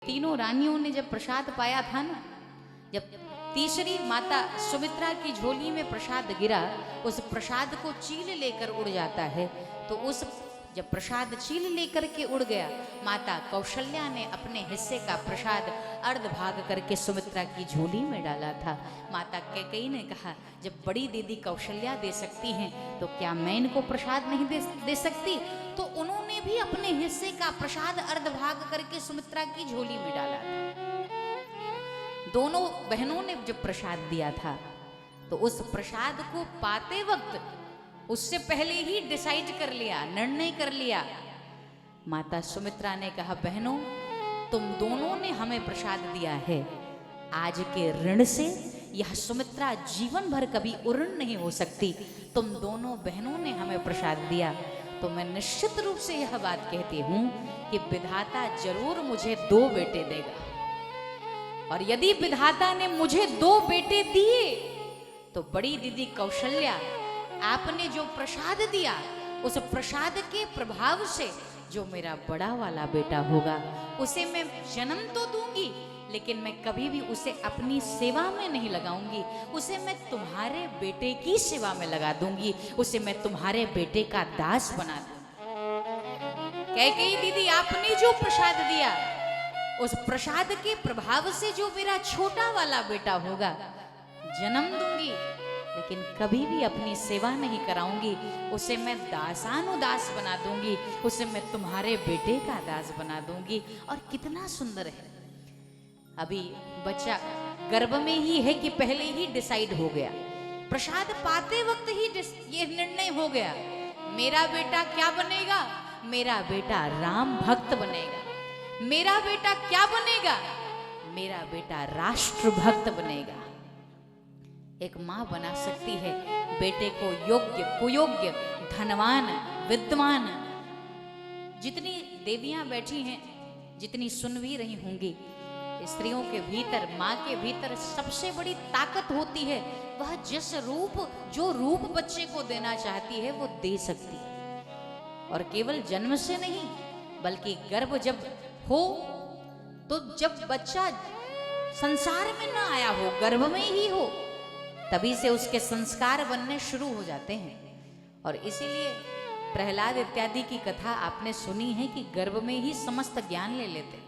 तीनों रानियों ने जब प्रसाद पाया था ना, जब तीसरी माता सुमित्रा की झोली में प्रसाद गिरा, उस प्रसाद को चील लेकर उड़ जाता है। तो उस जब प्रसाद चील लेकर के उड़ गया, माता कौशल्या ने अपने हिस्से का प्रसाद अर्ध भाग करके सुमित्रा की झोली में डाला था। माता कैकेयी ने कहा, जब बड़ी दीदी कौशल्या दे सकती हैं तो क्या मैं इनको प्रसाद नहीं दे सकती? तो उन्होंने भी अपने हिस्से का प्रसाद अर्ध भाग करके सुमित्रा की झोली में डाला था। दोनों बहनों ने जब प्रसाद दिया था तो उस प्रसाद को पाते वक्त उससे पहले ही डिसाइड कर लिया, निर्णय कर लिया। माता सुमित्रा ने कहा, बहनों तुम दोनों ने हमें प्रसाद दिया है, आज के ऋण से यह सुमित्रा जीवन भर कभी उऋण नहीं हो सकती। तुम दोनों बहनों ने हमें प्रसाद दिया तो मैं निश्चित रूप से यह बात कहती हूं कि विधाता जरूर मुझे 2 बेटे देगा। और यदि विधाता ने मुझे 2 बेटे दिए तो बड़ी दीदी कौशल्या, आपने जो प्रसाद दिया उस प्रसाद के प्रभाव से जो मेरा बड़ा वाला बेटा होगा उसे मैं जन्म तो दूंगी, लेकिन मैं कभी भी उसे अपनी सेवा में नहीं लगाऊंगी, उसे मैं तुम्हारे बेटे की सेवा में लगा दूंगी, उसे मैं तुम्हारे बेटे का दास बना दूंगी। कैकेयी दीदी, आपने जो प्रसाद दिया उस प्रसाद के प्रभाव से जो मेरा छोटा वाला बेटा होगा जन्म दूंगी, लेकिन कभी भी अपनी सेवा नहीं कराऊंगी, उसे मैं दासानुदास बना दूंगी, उसे मैं तुम्हारे बेटे का दास बना दूंगी। और कितना सुंदर है, अभी बच्चा गर्भ में ही है कि पहले ही डिसाइड हो गया, प्रसाद पाते वक्त ही ये निर्णय हो गया, मेरा बेटा क्या बनेगा? मेरा बेटा राम भक्त बनेगा। मेरा बेटा क्या बनेगा? मेरा बेटा राष्ट्र भक्त बनेगा। एक माँ बना सकती है बेटे को योग्य, कुयोग्य, धनवान, विद्वान। जितनी देवियां बैठी हैं, जितनी सुन भी रही होंगी, स्त्रियों के भीतर, माँ के भीतर सबसे बड़ी ताकत होती है, वह जिस रूप, जो रूप बच्चे को देना चाहती है वो दे सकती है। और केवल जन्म से नहीं, बल्कि गर्भ जब हो तो जब बच्चा संसार में ना आया हो, गर्भ में ही हो, तभी से उसके संस्कार बनने शुरू हो जाते हैं। और इसीलिए प्रहलाद इत्यादि की कथा आपने सुनी है कि गर्भ में ही समस्त ज्ञान ले लेते।